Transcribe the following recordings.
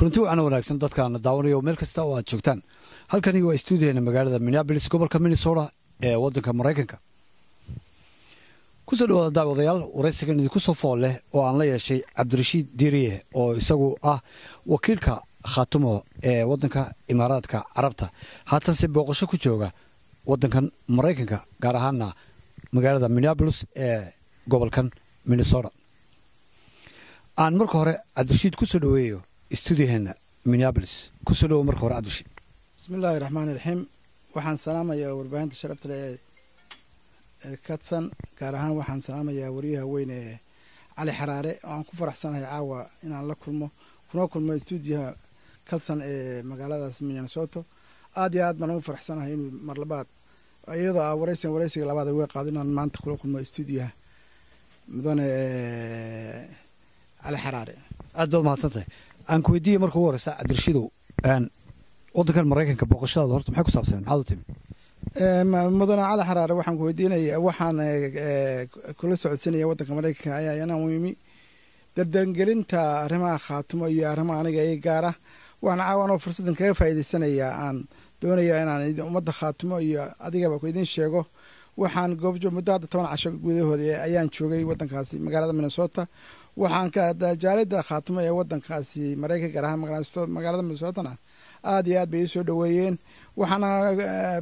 kulanti wacan wanaagsan dadkaana daawanaya oo meel kasta oo aad joogtaan halkani waa stuudiyeena magaalada Minneapolis gobolka Minnesota ee wadanka Mareykanka kusoo dhawaada daawadayaal waraysigan idinku soo fool leh oo aan la yeeshay Cabdirashiid Diiriye oo isagu ah wakiilka Khaatumo ee wadanka Imaaraadka Carabta haatan si booqasho ku jooga wadankan Mareykanka gaar ahaan magaalada Minneapolis ee gobolkan Minnesota aan marka hore Cabdirashiid ku soo dhaweeyo stuudiyeena Minneapolis ku soo dhawo marka hore Cabdirashiid bismillaahir rahmaanir rahiim waxaan salaamayaa warbaahinta sharafta leh Katsan gaar ahaan waxaan salaamayaa wariyaha weyn ee Cali Xaraare oo aan ku faraxsanahay caawa inaan la kulmo stuudiyaha Katsan ee magaaladaas Minnesota aad iyo aad baan ugu faraxsanahay inuu mar labaad iyadoo waraysiga labaad ay qaado inaan maanta kula kulmo stuudiyaha mudane Cali Xaraare aad baad mahadsantahay aan ku weydiiyay marka ugu horeysa Cabdirashiidow wadankan Mareykanka booqashada horta maxay ku saabsan maxaad u timi mudane Cali Xaraare waxaan ku weydiinaya waxaan kula socodsiinaya wadanka Mareykanka ayaa yana muhiim dardangelinta arrimaha Khaatumo iyo arrimaha aniga ay gaar ah waxaan caawan fursadan kaga faa'iideysanayaa aan doonayaa inaan ummadda Khaatumo iyo adigaba ku idin sheego waxaan goobjo muddo 10 casho gudahooda ayaan joogay wadankaasi magaalada Minnesota waxaan ka jaalida Khaatumo ee wadankaasi Mareykanka gaar ahaan magaalada Minnesota aad iyo aad bay soo dhaweeyeen waxaana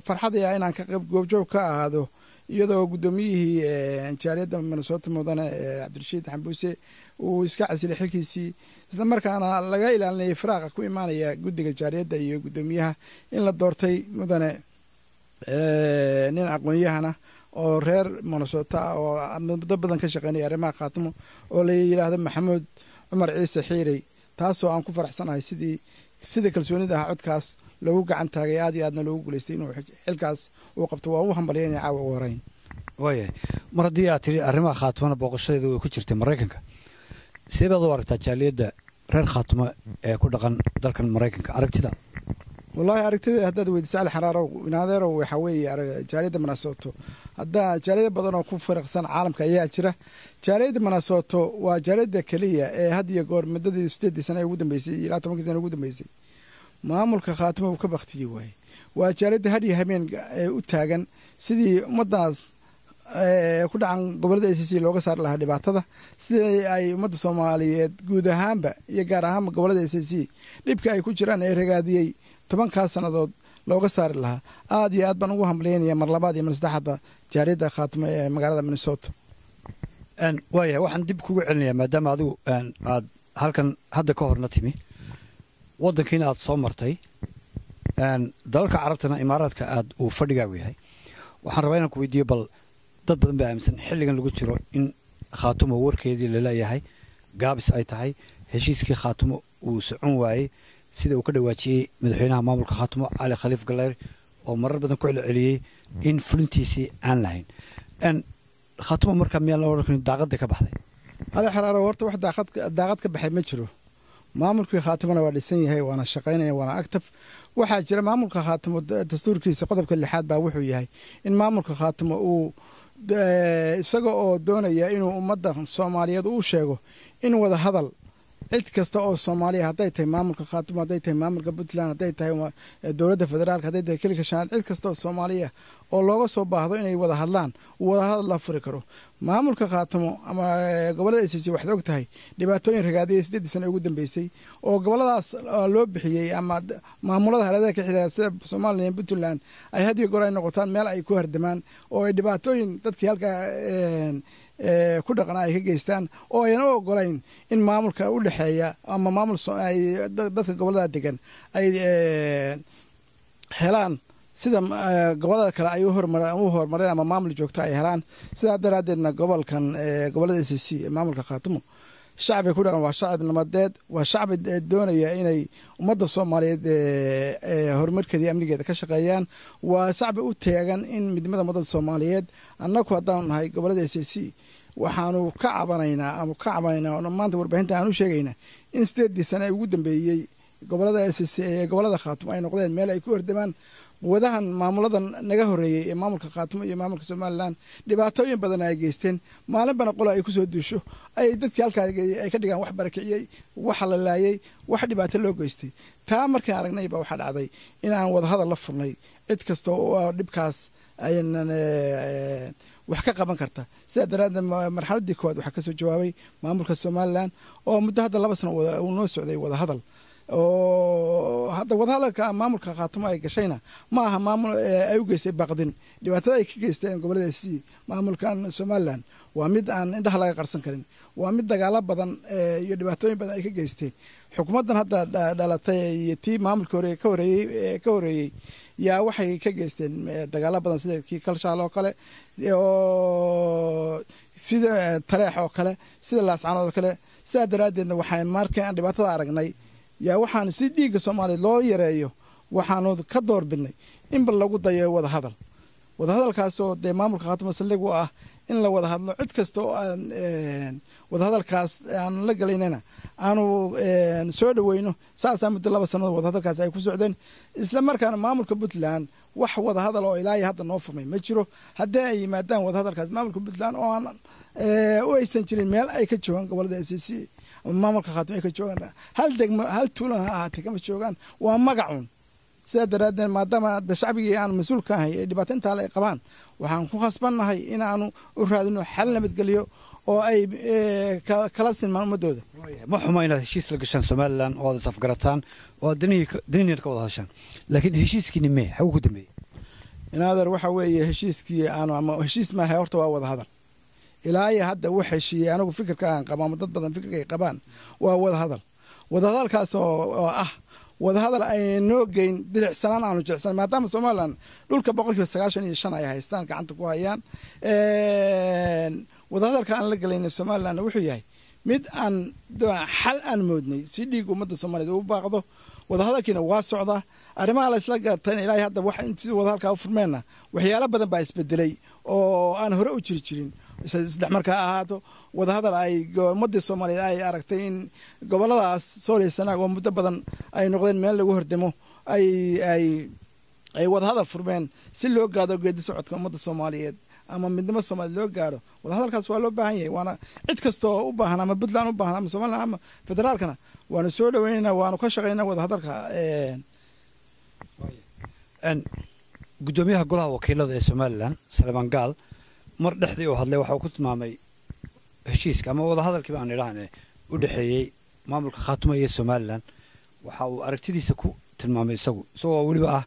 farxadaya inaan ka qayb goobjoog ka ahaado iyadoo gudoomiyihii jaaliyada Minnesota mudane Cabdirashiid Xambuuse uu iska casilay xilkiisii isla markaana laga ilaalinay firaaqa ku imaanaya gudiga jaaliyada iyo gudoomiyaha in la doortay mudane nin aqoon-yahana oo reer Minnesota oo muddo badan ka shaqeynaya arrimaha Khaatumo oo la yiraahdo Maxamuud Cumar Ciise Xiiray taasoo aan ku faraxsanahay sida kalsoonida codkaas lagu gacan taagay aad iyo aadna loogu guuleystay inuu xilkaas uu qabto waa u hambalyeynay caawa ugu horeyn waaye mar haddii aad tiri arrimaha Khaatumona booqashadeedu way ku jirtay Mareykanka sideed u aragtaa jaaliyada reer Khaatumo ee ku dhaqan dalkan Mareykanka aragtida والله أركتي هذا دويد سال حرارة ونادر وحوي جاريد مناسوتو هذا جاريد بدنا نكون فرق سن عالم كأي أشرة جاريد مناسوتو وجاريد كلية هذه يقول مدة ستة سنة يودن بيسي لا تمكن سنة يودن بيسي ما ملك خاتمه وكبختي وعي وجاريد هذه همين أتاجن سيدي مدة كل عن قبل الأساسي لوجا صار لها دبعتها سيدي أي مدة صومالية جودة هامبا يجارهم قبل الأساسي لبكي يكون جيران رجادي طبعاً كاسنادود لوجا صار لها آدي آد بنوه هملين يا مرلبات يا مرسدحة جاريدة خاتمة مقالة من الصوت. أن وياه واحد دبكوا علني ما دام عدو أن عاد هالكن هذا كهر نتيمي وضن كنا عاد صمرتي أن دلك عربتنا إمارات كعاد وفرقاوي هاي وحربينا كويديو بل ضد بأمسن حلقا اللي قلت له إن خاتمة ورك يدي اللي هاي قابس أي تاعي هشيس كي خاتمة وسعون واي sida uu ka dhawaajiyay madaxweynaha maamulka Khaatumo Cali Khaliif Galleer oo marar badan ku celceliyay in fulintiisi aan lahayn an Khaatumo marka meel loo rakin daaqada ka baxday Cali Xaraare horta wax daaqad ka baxay ma jiro maamulka Khaatumona waa dhisan yahay waana shaqeynaya waana active waxa jira maamulka Khaatumo dastuurkiisa qodobka 6 baa wuxuu yahay in maamulka Khaatumo uu isaga oo doonaya inuu ummadda Soomaaliyeed uu sheego in wada hadal cid kasta oo Soomaaliya haday tahay maamulka Khaatumo haday tahay maamulka Puntland haday tahay dawladda federaalka haday tahay kilka shanaad cid kasta oo Soomaaliya oo looga soo baahdo inay wada hadlaan wada hadal la furi karo maamulka Khaatumo ama gobolada ICC waxay og tahay dhibaatooyin ragaadiyay 8 sano ugu dambeysay oo goboladaas loo bixiyay ama maamulada halada ka xidha sida Soomaaliya iyo Puntland ay hadiyo goor ay noqotaan meel ay ku hardamaan oo ay dhibaatooyin dadkii halka ku dhaqan ay ka geystaan oo ayna ogolayn in maamulka u dhaxeeya ama maamul ay dadka gobolada degan ay helaan sida gobolada kale ay u horumareen ama maamul joogto ay helaan sida daraadeedna gobolkan gobolada ICC maamulka Khaatumo shacabka ku dhaqan waa shacab nabadeed waa shacab doonaya inay ummadda Soomaaliyeed horumarkeeda amnigeeda ka shaqeeyaan waa shacab u taagan in midnimada ummadda Soomaaliyeed annagu haddaan nahay gobolada ICC waxaanu ka cabanaynaa maanta warbaahinta aan u sheegaynaa in 8 sano ugu dambeeyay gobolada ICC gobolada Khaatumo ay noqdeen meel ay ku hordamaan quwadahan maamuladan naga horeeyey ee maamulka khaatumo iyo maamulka somalilan dhibaatooyin badan ay geysteen maalinbana qolo ay kusoo duusho ay dadkii halkaa ay ka dhigaan wax barakiciyey wax la laayay wax dhibaato loo geystay taa markaan aragnay baa waxaa dhacday in aan wadahadal la furnay cid kasta oo dhibkaas aynan wax ka qaban karta sidaa daraaddeed marxaladdii koowaad waxaa kasoo jawaabay maamulka somalilan oo muddo hadda 2 sano uu noo socday wadahadal oo hadda wadahadalka maamulka khaatumo ay gashayna ma aha maamul ay u geystay baqdin dhibaatada ay ka geysteen goboladaasi maamulkan somalilan waa mid aan indhaha laga qarsan karin waa mid dagaalo badan iyo dhibaatooyin badan ay ka geysteen xukuumaddan hadda dhalatay iyo tii maamulka hore ka horeeyey yaa waxay ka geysteen dagaalo badan sida kii kalshaal oo kale oo sida taleex oo kale sida laascanood oo kale sidaa daraaddeedna waxaan markii aan dhibaatada aragnay yaa waxaan si dhiigga soomaaliya loo yareeyo waxaanu ka door bidnay in bal lagu dayo wadahadalkaasoo dee maamulka khaatumo saldhig u ah in la wada hadlo cid kasta oo aan wadahadalkaas aan la galaynana aanu soo dhaweyno saasaa muddo 2 sannadood wadahadalkaas ay ku socdeen isla markaana maamulka puntland wax wadahadal oo ilaa hadda noo furmay ma jiro haddii ay yimaadaan wadahadalkaas maamulka puntland oo aan u aysan jirin meel ay ka joogaan gobolada SSC maamulka khaatumo ay ka joogaan hal degmo hal tuulan ha ahaatee kama joogaan waa magacun sidaa daraaddeed maadaama shacbigii aan mas-uul ka ahay ee dhibaato intaa ay qabaan waxaan ku khasbannahay in aanu u raadino xal nabadgelyo oo ay kala sinmaan ummadooda ma xuma inaad heshiis la gashaan somalilan oo aad isafgarataan oo aad danihiina ka wada hadashaan laakiin heshiiskiini mee xaguu ku dambeeyey inaadeer waxa weeye heshiiskii aanu ama heshiis maahay horta waa wada hadal ilaa iyo hadda wax heshiiyey anigu fikirka aan qaba ama dad badan fikirka ay qabaan waa wadahadalkaas oo ah wadahadal ay noo geyn dilicsanaan aanu jilicsan maadaama somalilan dhulka 95% ay haystaan gacanta ku hayaan wadahadalka aan la galayna somalilan wuxuu yahay mid aan xal aan moodnay si dhiig ummadda Soomaaliyeed u baaqdo wadahadalkiina waa socda arrimaha la isla gaartay ilaa hadda wax intii wadahadalka u furmeena waxyaalo badan baa isbedelay oo aan hore u jirin saddex markaa ahaato wadahadal ay ummadda Soomaaliyeed ay aragtay in goboladaas Soomaaliya oo muddo badan ay noqdeen meel lagu hordamo ay wadahadal furmeen si loo gaado geedi socodka ummadda Soomaaliyeed ama midnimo Soomaaliyeed loo gaaro wadahadalkaas waa loo baahan yahay waana cid kasto u baahan ama Puntland u baahan ama Soomaaliland ama federaalkana waanu soo dhaweynaa waanu ka shaqeynaa wadahadalka gudoomiyaha golaha wakiilada ee Somaliland Salman Gaal mar dhexdii oo hadlay waxa uu ku tilmaamay heshiiska ama wadahadalkii baan idhaahnay u dhaxeeyay maamulka Khaatumo iyo Somaliland waxa uu aragtidiisa ku tilmaamay isagoo waliba ah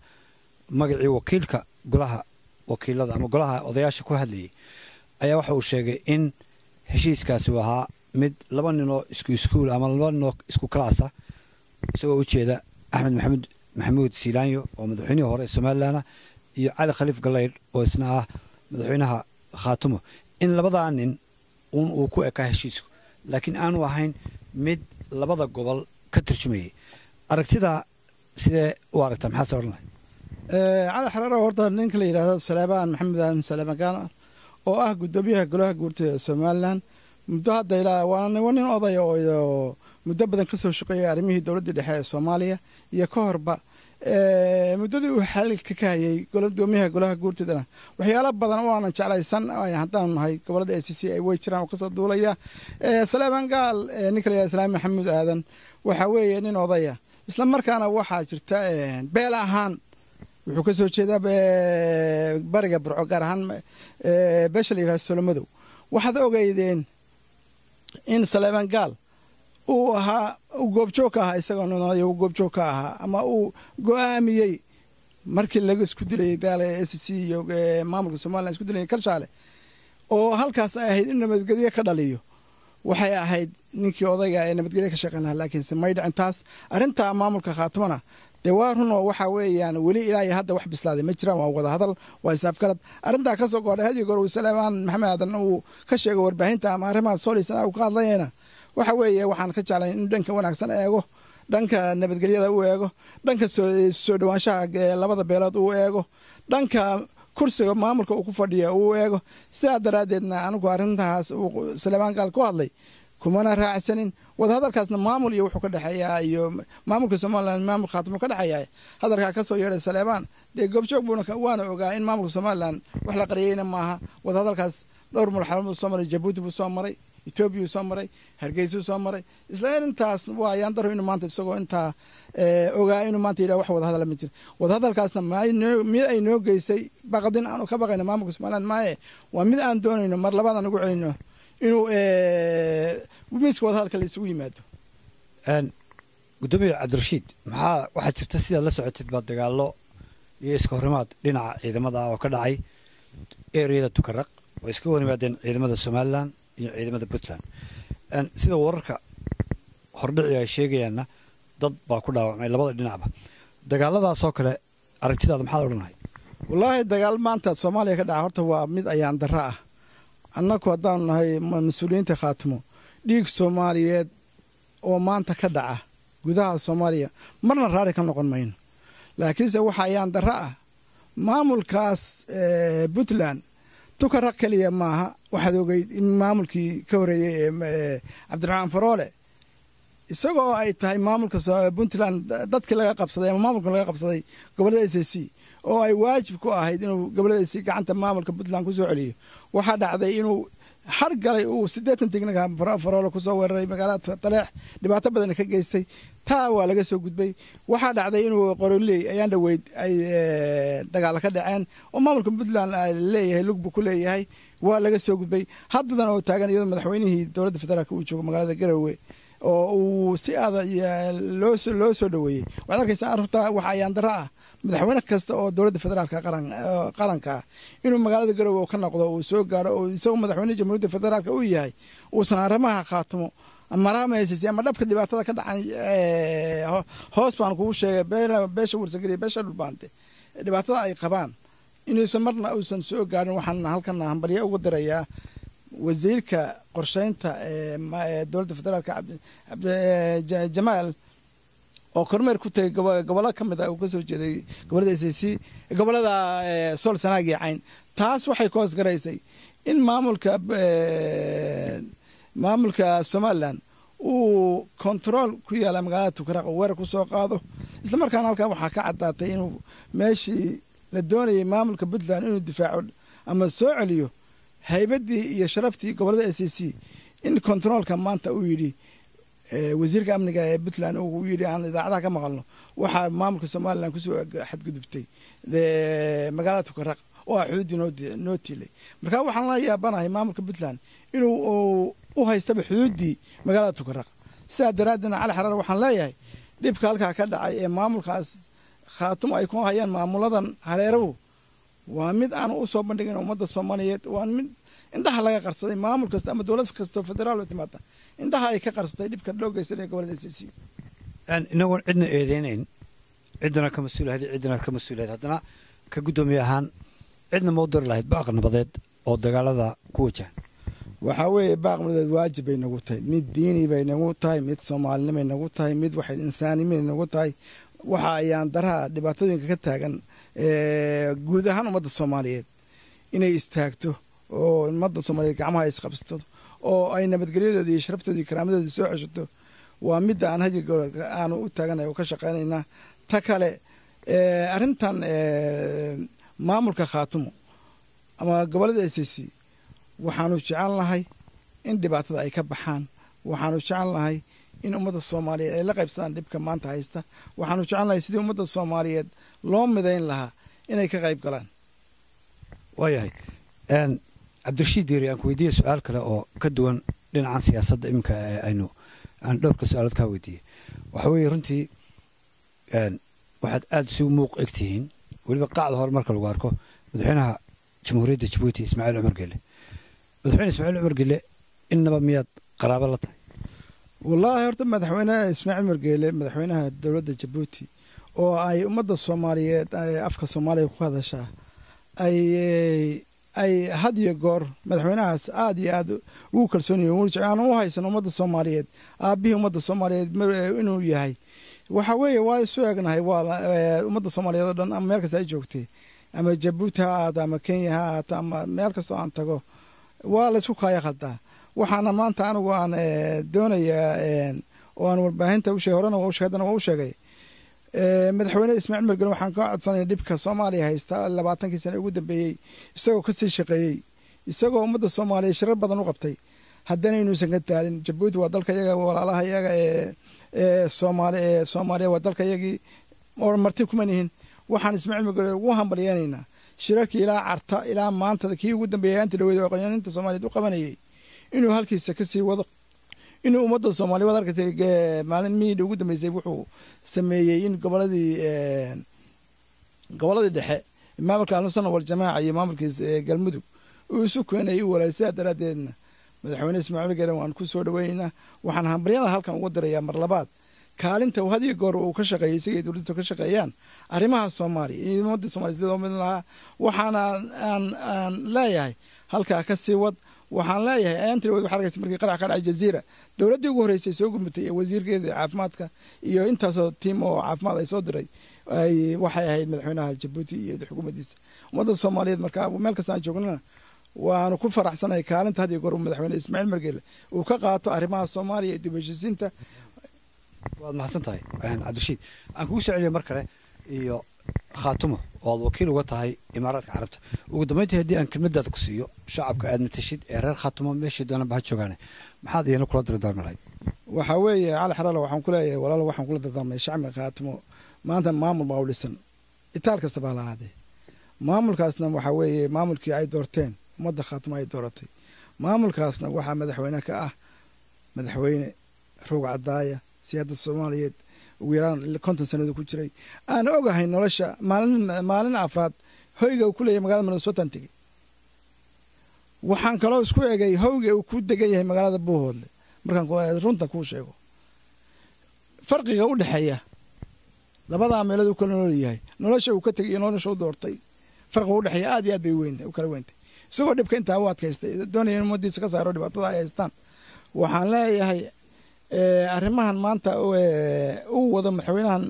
magacii wakiilka golaha wakiilada ama golaha odayaasha ku hadlayay ayaa waxa uu sheegay in heshiiskaasi ahaa mid 2 nin oo isku iskuul ama 2 nin oo isku kalaasa isagoo u jeeda Axmed Maxamuud Siilaanyo oo madaxweynihii hore Somaliland iyo Cali Khaliif Galayr oo isna ah madaxweynaha Khaatumo in 2 nin uu ku eka heshiisku laakiin aanu ahayn mid 2 gobol ka tarjumayay aragtida sidee u aragtaa maxaa soo ornay cali xaraaro horta ninka la yiraahdo Salmaan Maxamed Salmaan Gaal oo ah gudoomiyaha golaha guurtida Somaliland muddo hadda ilaa waa nin oday oo muddo badan ka soo shaqeeyay arrimihii dawladda dhexe ee Soomaaliya iyo ka horba muddadii uu xalka ka hayay gudoomiyaha golaha guurtidana waxyaalo badan oo aan jeclaysan haddaan nahay gobolada SSC ay way jiraan oo ka soo duulaya Salmaan Gaal ninka la yiraahdo Salmaan Maxamuud Aadan waxa weeye nin odaya isla markaana waxaa jirta beel ahaan wuxuu ka soo jeedaa bariga Burco gaar ahaan beesha la yiraahdo Solomadow waxaad ogeydeen in Salmaan Gaal uu ahaa goobjoog ka ahaa isagoo noonayo goobjoog ka ahaa ama uu go'aamiyey markii laga isku dilay daala SSC iyo maamulka Soomaaliland isku dilay Kalshaale oo halkaas ay ahayd in nabadgelyo ka dhaliyo waxay ahayd ninkii odayga ee nabadgelyo ka shaqeyn lahaa laakiin si may dhicin taas arrinta maamulka Khaatumana dewaarno waxa weeyaan wali ilaa hadda wax bislaaday ma jiraan waa wada hadal waa isaaf kalad arinta ka soo go'day hadiyo goor Salmaan Maxamed Aadan uu ka sheegay warbaahinta ama arrimaha Soomaaliya uu ka hadlayna waxa weeye waxaan ka jeclahay in dhanka wanaagsan eego dhanka nabadgelyada uu eego dhanka soo dhawaanshaha labada beelood uu eego dhanka kursiga maamulka uu ku fadhiyo uu eego sidaa daraadeedna anigu arrintaas uu Salmaan Gaal ku hadlay kumana raacsanin wadahadalkaasna maamul iyo wuxuu ka dhaxeeyaa iyo maamulka Soomaaliland maamul Khaatumo ka dhaxeeyaa hadalka ka soo yeeray Salmaan dee goobjoog buuna waana ogaa in maamulka somalilan wax la qariyeyna maaha wadahadalkaas dhowr marxaladood buu soo maray jabuuti buu soo maray etoobiyuu soo maray hargeysuu soo maray isla intaas waa ayaan daro inuu maanta isagoo intaa ogaa inuu maanta yidhaha wax wadahadala ma jira wadahadalkaasna mid ay noo geysay baqdin aanu ka baqayno maamulka somalilan maaye waa mid aan doonayno mar labaad aan ugu celino inuu miiska wadahadalka la isugu yimaado. gudoomiye cabdirashiid waxaa jirta sidaad la socotid baa dagaallo iyo iska horimaad dhinaca ciidamada oo ka dhacay ereyada tukaraq oo iska hor yimaadeen ciidamada somalilan iyo ciidamada puntland sida wararka hordhici ay sheegayaanna dad baa ku dhaawacmay labada dhinacba dagaaladaasoo kale aragtidaada maxaad odhanahay? wallaahi dagaal maanta soomaaliya ka dhaca horta waa mid ayaan darro ah. annaku haddaanu nahay mas-uuliyiinta khaatimo dhiig soomaaliyeed oo maanta ka dhaca gudaha soomaaliya marna raari ka noqon mayno, laakiinse waxa ayaan darro ah maamulkaas puntland tukaraq keliya maaha. waxaad ogeyd in maamulkii ka horreeyey ee cabdiraxmaan faroole isagoo ay tahay maamulka puntland dadkii laga qabsaday ama maamulka laga qabsaday gobollada s c oo ay waajib ku ahayd inuu gobollada s c gacanta maamulka puntland ku soo celiyo, waxaa dhacday inuu har galay uu 80 tignaga faroole kusoo weeraray magaalada taleex, dhibaato badan ka geystay. taa waa laga soo gudbay. waxaa dhacday inuu qoroley ayaan dhaweyd ay dagaal ka dhaceen oo maamulka puntland leeyahay lugbu ku leeyahay, waa laga soo gudbay. haddadan oo taagan iyadoo madaxweynihii dowladda federaalka uu joogo magaalada garowe oo uu si adag loo soo dhaweeyey. waxaad arkaysaa arrinta waxa ayaan darro ah madaxweyne kasta oo dowladda federaalka qaranka ah inuu magaalada garowe ka noqdo uu soo gaaro oo isagoo madaxweyne jamhuuriyadda federaalka uu yahay uusan arrimaha khaatimo ama dhabka dhibaatada ka dhacan hoos baan kugu sheegay beesha warsageliya beesha dhulbaante dhibaatada ay qabaan inuusan marna uusan soo gaarin. waxaan halkan hambalyo ugu dirayaa wasiirka qorsheynta dowladda federaalka jamaal oo kormeer ku tagay gobollo ka mid ah uu ka soo jeeday gobollada s c gobollada sool sanaag iyo cayn. taas waxay ka hoos garaysay in maamulka somalilan uu control ku yaala magaalada tukaraq oo weerar ku soo qaado. isla markaana halkaa waxaa ka caddaatay inuu meeshii la doonayay maamulka puntland inuu difaaco ama soo celiyo haybadii iyo sharaftii gobollada s c in controolka maanta uu yidhi wasiirka amniga ee puntland uu yidhi aan idaacadaha ka maqalno waxaa maamulka somalilan kusoo xadgudubtay magaalada tukaraq oo ah xuduuddii noo tiilay. marka waxaan la yaabanahay maamulka puntland inuu u haystaba xuduuddii magaalada tukaraq. sidaa daraaddeedna cali xaraar waxaan leeyahay dhibka halkaa ka dhacay ee maamulkaas khaatimo ay ku hayaan maamuladan hareerahu waa mid aanu u soo bandhigin ummadda soomaaliyeed, waa mid indhaha laga qarsaday. maamul kasta ama dowlad kastoo federaal timaada indhaha ay ka qarsatay dhibka loo geysanaya gobollada s c. inagoon cidna eedeynayn ciddana ka mas-uulahayd ciddana ka mas-uulahayd haddana ka guddoomiye ahaan cidna ma u diri lahayd baaq nabadeed oo dagaalada ku wajahan? waxaa weeye baaq nabadeed waajib bay nagu tahay, mid diini bay nagu tahay, mid soomaalinimay nagu tahay, mid waxay insaanimay nagu tahay. waxa ayaan daraha dhibaatooyinka ka taagan guud ahaan ummadda soomaaliyeed inay istaagto oo ummadda soomaaliyeed gacmaha isqabsato oo ay nabadgelyadoodii iyo sharaftooda iyo karaamadoodii soo ceshato waa midda aan hajigool aanu u taaganay oo ka shaqaynaynaa. ta kale arrintan maamulka khaatimo ama gobollada s c waxaanu jecel nahay in dhibaatada ay ka baxaan. waxaanu jecel nahay in ummadda soomaaliyeed ay la qaybsadaan dhibka maanta haysta. waxaanu jecel nahay sidii ummadda soomaaliyeed loo midayn lahaa inay ka qayb galaan. waayahay cabdirashiid diiri aan ku weydiiye su-aal kale oo ka duwan dhinacan siyaasadda iminka aan dhowrka su-aalood kaa weydiiyey. waxa weeye runtii waxaad aada isugu muuq egtihiin weliba qacda hore marka lagu arko madaxweynaha jamhuuriyadda jabuuti ismaaciil cumar gelle. madaxweyne ismaaciil cumar gelle innaba miyaad qaraabo la tahay? wallaahi horta madaxweynaha ismaaciil cumar gelle madaxweynaha dowladda jabuuti oo ay ummadda soomaaliyeed afka soomaaliya ku hadashaa ay had iyo goor madaxweynahaas aada iyo aada ugu kalsoonyihin aan u haysan ummadda soomaaliyeed aabbihii ummadda soomaaliyeed inuu yahay. waxa weeye waa isu egnahay waa ummadda soomaaliyeed oo dhan ama meel kasta ay joogtay ama jabuuti ha ahaato ama kenya ha ahaato ama meel kastoo aan tago waa laysku kaaya khaldaa. waxaana maanta anigu aan doonayaa oo aan warbaahinta u sheegay horena waa u sheegay haddana waa u sheegay madaxweyne ismaaciil margel waxaan ka codsanaya dhibka soomaaliya haysta 20 sano ugu dambeeyey isagoo kasii shaqeeyey isagoo ummadda soomaaliya shirar badan u qabtay haddana inuusan ka taalin jabuuti waa dalka yaga walaalaha yaga soomaaliya waa dalka yagii oo marti kuma nihin waxaan ismaaciil margel ugu hambalyeenaynaa shirarkii ilaa carta ilaa maanta kii ugu dambeeyey inta dhaweyd oo aqoonyahanka Soomaaliyeed u qabanayay inuu halkiisa ka sii wado inuu ummadda Soomaaliyeed wada arkatay maalin miid ugu dambeysay wuxuu sameeyay in goboladii dhexe maamulka al-Sunna wal Jamaaca iyo maamulkiisa galmudug uu isu keenay walaalisa daradeedna madaxweyne Ismaaciil Geele waan ku soo dhaweynaa waxaan hambalyada halkan ugu dirayaa mar labaad kaalinta uu hadiyo goor uu ka shaqeeyay sidii dawladdu ka shaqeeyaan arrimaha Soomaaliya iyo ummadda Soomaaliyeed sidoo mid laha waxaan aan leeyahay halka ka sii wad waxaan leeyahay aantii waxa argaysa markii qarax ka dhacay Jazeera dawladdu ugu horeysay soo gudbitay wasiirkeeda caafimaadka iyo intaasoo tiim oo caafimaad ay soo diray ay waxay ahayd madaxweynaha Jabuuti iyo xukuumaddiisa ummadda Soomaaliyeed marka meel kasta aan joognana waanu ku faraxsanahay kaalinta hadiyo goor madaxweyne Ismaaciil Margeele uu ka qaato arrimaha Soomaaliya dib u heshiisiinta waad mahadsantahay cabdirashiid aan kugu soo celiyo mar kale iyo khaatumo oo aad wakiil uga tahay imaaraadka carabta ugu dambeyntii haddii aan kelmadaada ku siiyo shacabka aad matashid ee reer khaatumo meeshii doonaba ha joogaane maxaad iyana kula dardaarmalayd waxa weeye cali xaraale waxaan ku leeyahay walaalo waxaan kula dardaarmay shacabka khaatumo maanta maamul baa u dhisan itaal kasta baa lahaadee maamulkaasna waxa weeye maamulkii ay doorteen ummadda khaatumo ay dooratay maamulkaasna waxaa madaxweyne ka ah madaxweyne roog cadaaya siyaasadda Soomaaliyeed ugu yaraan 50 sanado ku jiray aan ogahay nolosha maalin afraad hoyga uu ku leeyahay magaalada Minnesota tagi waxaan kaloo isku eegay hoyga uu ku degan yahay magaalada Buuhoodle markaan runta ku sheego farqiga u dhaxeeya labada meelood uu kala noolyahay nolosha uu ka tagay nolosha uu doortay farqiga u dhaxeeya aad iyo aad bay weyn u kala weynta isagoo dhibka inta uu adkaystay doonayay in umadiisa ka saaro dhibaatada ay haystaan waxaan leeyahay arrimahan maanta uu wado madaxweynahan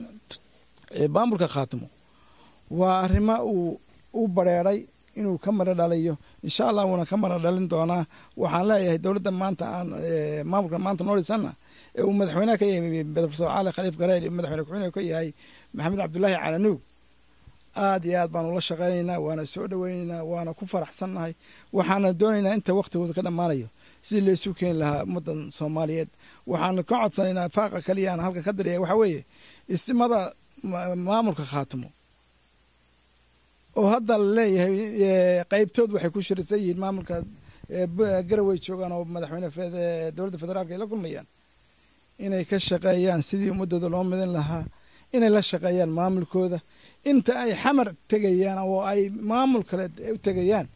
maamulka khaatumo waa arrimo uu bareeray inuu ka mara dhaliyo insha Allah wana ka mara dhalin doonaa waxaan leeyahay dawladda maanta aan maamulka maanta noolisanna uu madaxweynaha ka yahay Professor Ali Khaliif Gareed madaxweynaha ka yahay Maxamed Cabdullaahi Calanuug aad iyo aad baan ula shaqeynaynaa waana soo dhaweynaynaa waana ku faraxsanahay waxaana doonaynaa inta waqtigooda ka dhamaanayo si la isu keen lahaa ummadan Soomaaliyeed waxaan ka codsanaynaa faaqa kaliya aan halka ka diriyay waxa weeye ismada maamulka khaatumo oo hadda leeyahay qaybtood waxay ku shiraysan yihiin maamulka garaway joogan oo madaxweyne dawladda federaalka ay la kulmayaan inay ka shaqeeyaan sidii ummadooda loo midin lahaa inay la shaqeeyaan maamulkooda inta ay xamar tegayaan oo ay maamul kale u tegayaan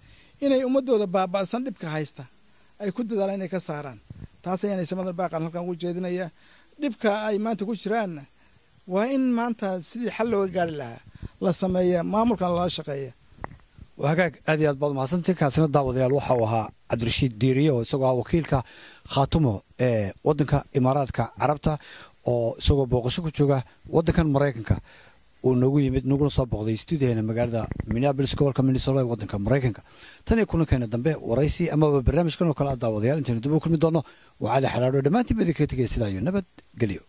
inay ummadooda baaba'san dhibka haysta ay ku dadaalaan inay ka saaraan taas ayaan ismada baaqan halkan ugu jeedinayaa dhibka ay maanta ku jiraan waa in maanta sidii xal looga gaari lahaa la sameeyaa maamulkan lala shaqeeya وهاجاك أدي أضبط مع سنتك كاسنا داود يا الوحى وها عبد الرشيد ديرية وسوى وكيلك خاتمه ودنك إماراتك عربته وسوى بوقشك وشوجا ودنك مريكنك ونقول يمد نقول صاب بقضي استوديو هنا مقالة مينيابلس كور كمني صلاة ودنك مريكنك تاني يكون كان الدنبه ورئيسي أما بالبرنامج كانوا كلا داود يا أنت ندبوا كل مدونه وعلى حرارة دمانتي بدك تيجي سلايو نبت قليو